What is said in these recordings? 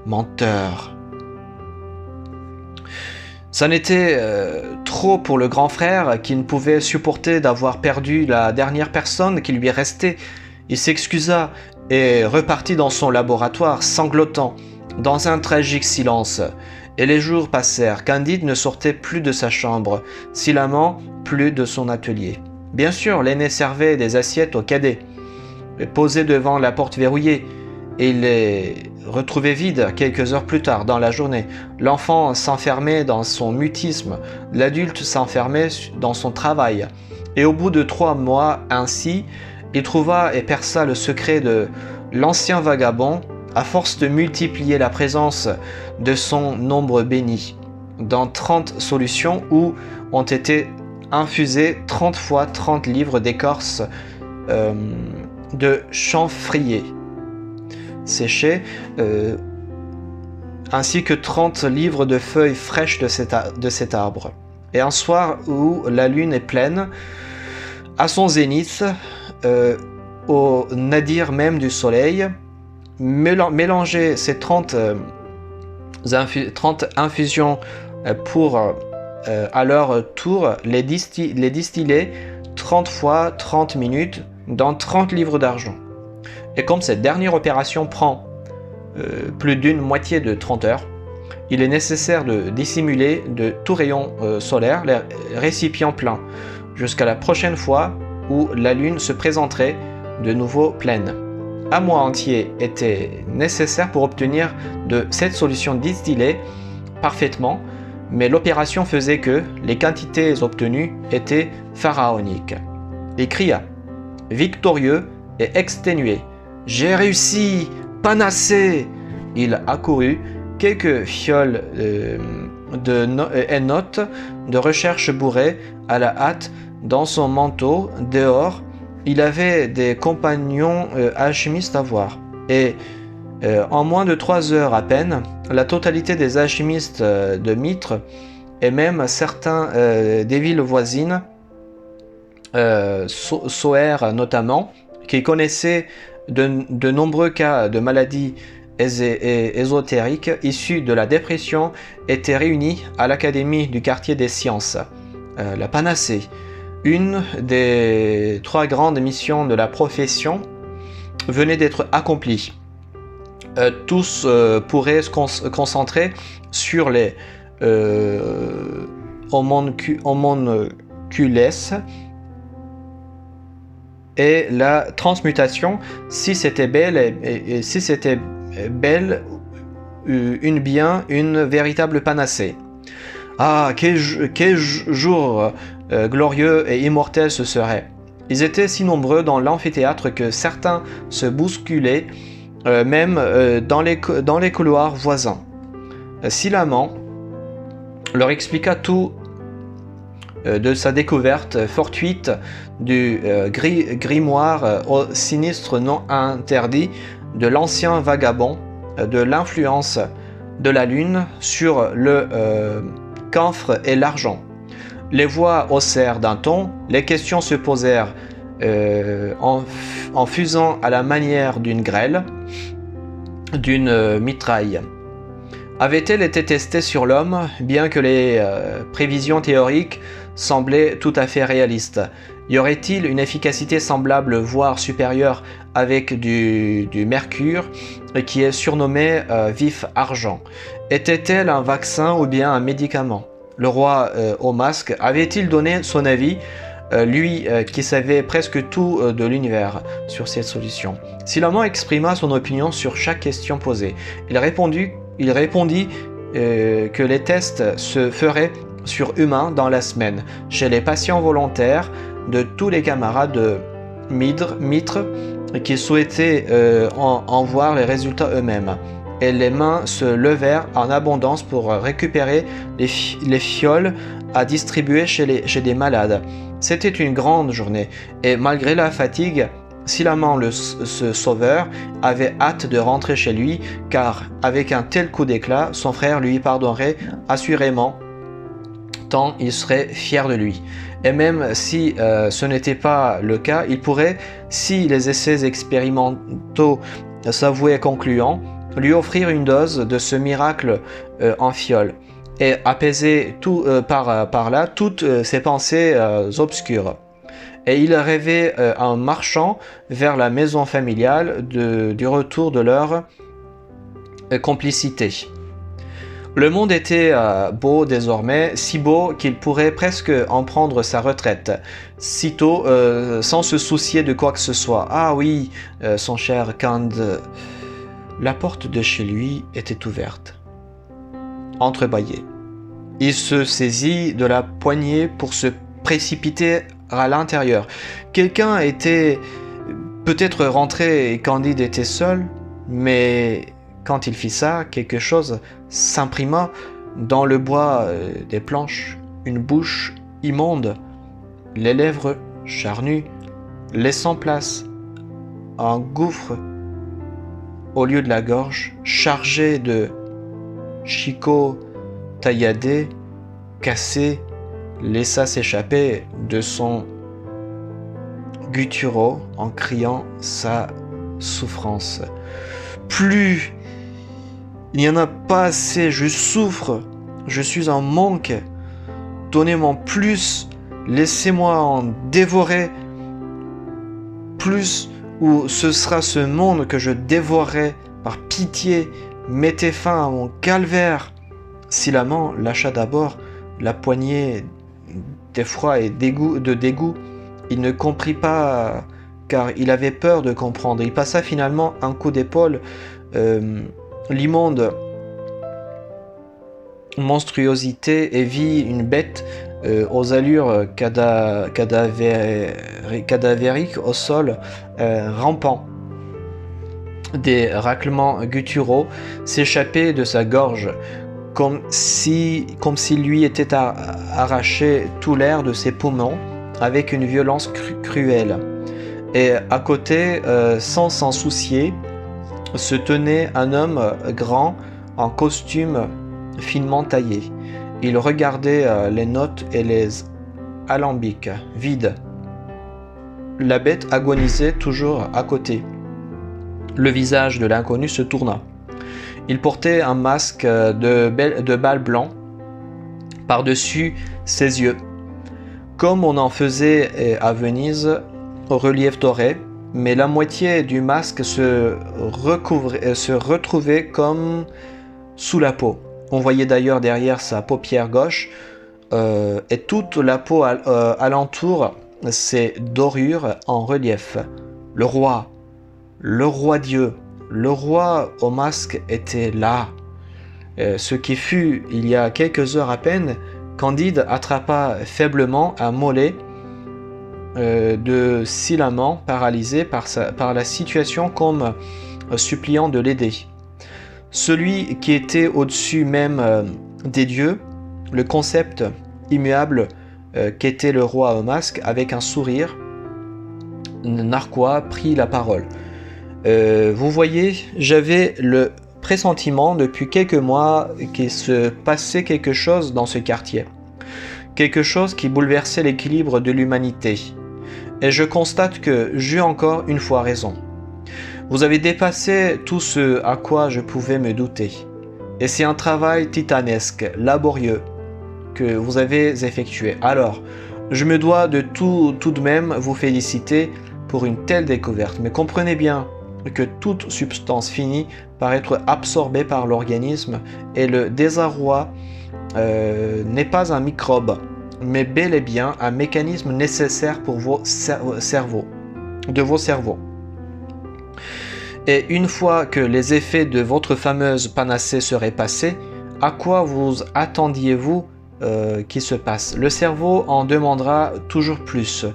menteur. Ça n'était trop pour le grand frère qui ne pouvait supporter d'avoir perdu la dernière personne qui lui restait. Il s'excusa et repartit dans son laboratoire, sanglotant, dans un tragique silence. Et les jours passèrent. Candide ne sortait plus de sa chambre, Silhamant plus de son atelier. Bien sûr, l'aîné servait des assiettes au cadet, posées devant la porte verrouillée, et il les retrouvait vides quelques heures plus tard dans la journée. L'enfant s'enfermait dans son mutisme, l'adulte s'enfermait dans son travail. Et au bout de 3 mois ainsi, il trouva et perça le secret de l'ancien vagabond, à force de multiplier la présence de son nombre béni, dans 30 solutions où ont été infusés 30 fois 30 livres d'écorce de chanvrier séché, ainsi que 30 livres de feuilles fraîches de cet arbre. Et un soir où la lune est pleine, à son zénith, au nadir même du soleil, mélanger ces 30 infusions pour à leur tour les distiller 30 fois 30 minutes dans 30 livres d'argent. Et comme cette dernière opération prend plus d'une moitié de 30 heures, il est nécessaire de dissimuler de tout rayon solaire les récipients pleins, jusqu'à la prochaine fois où la lune se présenterait de nouveau pleine. Un mois entier était nécessaire pour obtenir de cette solution distillée parfaitement, mais l'opération faisait que les quantités obtenues étaient pharaoniques. Il cria, victorieux et exténué, « J'ai réussi! Panacée !» Il accourut, quelques fioles et notes de recherche bourrées à la hâte dans son manteau. Dehors, il avait des compagnons alchimistes à voir. Et en moins de 3 heures à peine, la totalité des alchimistes de Mitre et même certains des villes voisines, Soher notamment, qui connaissaient de nombreux cas de maladies ésotériques issus de la dépression, étaient réunis à l'Académie du quartier des sciences. La panacée, une des 3 grandes missions de la profession, venait d'être accomplie. Tous pourraient se concentrer sur les homoncules et la transmutation, si c'était belle et si c'était belle, une véritable panacée. Ah, quel jour glorieux et immortel ce serait! Ils étaient si nombreux dans l'amphithéâtre que certains se bousculaient même dans les couloirs voisins. Silhamant leur expliqua tout de sa découverte fortuite du grimoire au sinistre nom interdit de l'ancien vagabond, de l'influence de la lune sur le camphre et l'argent. Les voix haussèrent d'un ton, les questions se posèrent en fusant à la manière d'une grêle, d'une mitraille. Avait-elle été testée sur l'homme, bien que les prévisions théoriques semblaient tout à fait réalistes? Y aurait-il une efficacité semblable, voire supérieure, avec du mercure, qui est surnommé vif argent? Était-elle un vaccin ou bien un médicament? Le roi au masque avait-il donné son avis, lui qui savait presque tout de l'univers sur cette solution? Silhamant exprima son opinion sur chaque question posée. Il répondit que les tests se feraient sur humains dans la semaine, chez les patients volontaires de tous les camarades de Mitre qui souhaitaient en voir les résultats eux-mêmes. Et les mains se levèrent en abondance pour récupérer les fioles à distribuer chez des malades. C'était une grande journée, et malgré la fatigue, Silhamant ce sauveur avait hâte de rentrer chez lui, car avec un tel coup d'éclat, son frère lui pardonnerait assurément, tant il serait fier de lui. Et même si ce n'était pas le cas, il pourrait, si les essais expérimentaux s'avouaient concluants, lui offrir une dose de ce miracle en fiole et apaiser par là toutes ses pensées obscures. Et il rêvait en marchant vers la maison familiale du retour de leur complicité. Le monde était beau désormais, si beau qu'il pourrait presque en prendre sa retraite, sitôt, sans se soucier de quoi que ce soit. Ah oui, son cher Kand. La porte de chez lui était ouverte, entrebâillée. Il se saisit de la poignée pour se précipiter à l'intérieur. Quelqu'un était peut-être rentré et Candide était seul, mais quand il fit ça, quelque chose s'imprima dans le bois des planches, une bouche immonde, les lèvres charnues, laissant place à un gouffre au lieu de la gorge, chargé de chicots tailladés, cassés, laissa s'échapper de son guttureau en criant sa souffrance. Plus il n'y en a pas assez, je souffre, je suis en manque, donnez-moi plus, laissez-moi en dévorer plus, ou ce sera ce monde que je dévorerai. Par pitié, mettez fin à mon calvaire. Si l'amant lâcha d'abord la poignée d'effroi et de dégoût, il ne comprit pas, car il avait peur de comprendre. Il passa finalement un coup d'épaule l'immonde monstruosité et vit une bête aux allures cadavériques au sol, rampant. Des raclements gutturaux s'échappaient de sa gorge, comme si lui était arraché tout l'air de ses poumons avec une violence cruelle. Et à côté, sans s'en soucier, se tenait un homme grand en costume finement taillé. Il regardait les notes et les alambics vides. La bête agonisait toujours à côté. Le visage de l'inconnu se tourna. Il portait un masque de balles blanc par-dessus ses yeux, comme on en faisait à Venise au relief doré, mais la moitié du masque se retrouvait comme sous la peau. On voyait d'ailleurs derrière sa paupière gauche et toute la peau alentour ses dorures en relief. Le roi Dieu, le roi au masque était là. Ce qui fut il y a quelques heures à peine, Candide attrapa faiblement un mollet de Silamand, paralysé par la situation, comme suppliant de l'aider. Celui qui était au-dessus même des dieux, le concept immuable qu'était le roi au masque, avec un sourire narquois, prit la parole. Vous voyez, j'avais le pressentiment depuis quelques mois qu'il se passait quelque chose dans ce quartier. Quelque chose qui bouleversait l'équilibre de l'humanité. Et je constate que j'eus encore une fois raison. Vous avez dépassé tout ce à quoi je pouvais me douter. Et c'est un travail titanesque, laborieux, que vous avez effectué. Alors, je me dois de tout de même vous féliciter pour une telle découverte. Mais comprenez bien que toute substance finit par être absorbée par l'organisme et le désarroi n'est pas un microbe, mais bel et bien un mécanisme nécessaire pour vos cerveaux. Et une fois que les effets de votre fameuse panacée seraient passés, à quoi vous attendiez-vous qu'il se passe? Le cerveau en demandera toujours plus.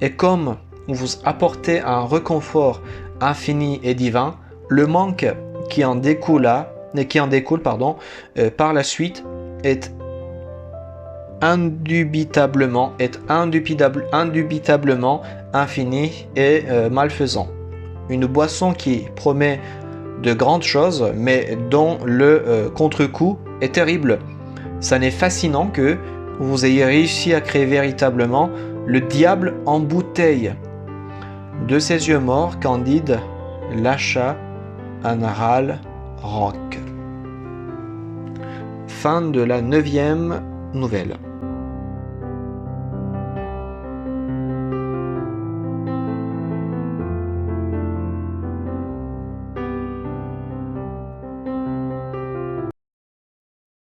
Et comme vous apportez un réconfort infini et divin, le manque qui en découle par la suite est indubitablement infini et malfaisant. Une boisson qui promet de grandes choses, mais dont le contre-coup est terrible. Ça n'est fascinant que vous ayez réussi à créer véritablement le diable en bouteille. De ses yeux morts, Candide lâcha un râle rock. Fin de la 9e nouvelle.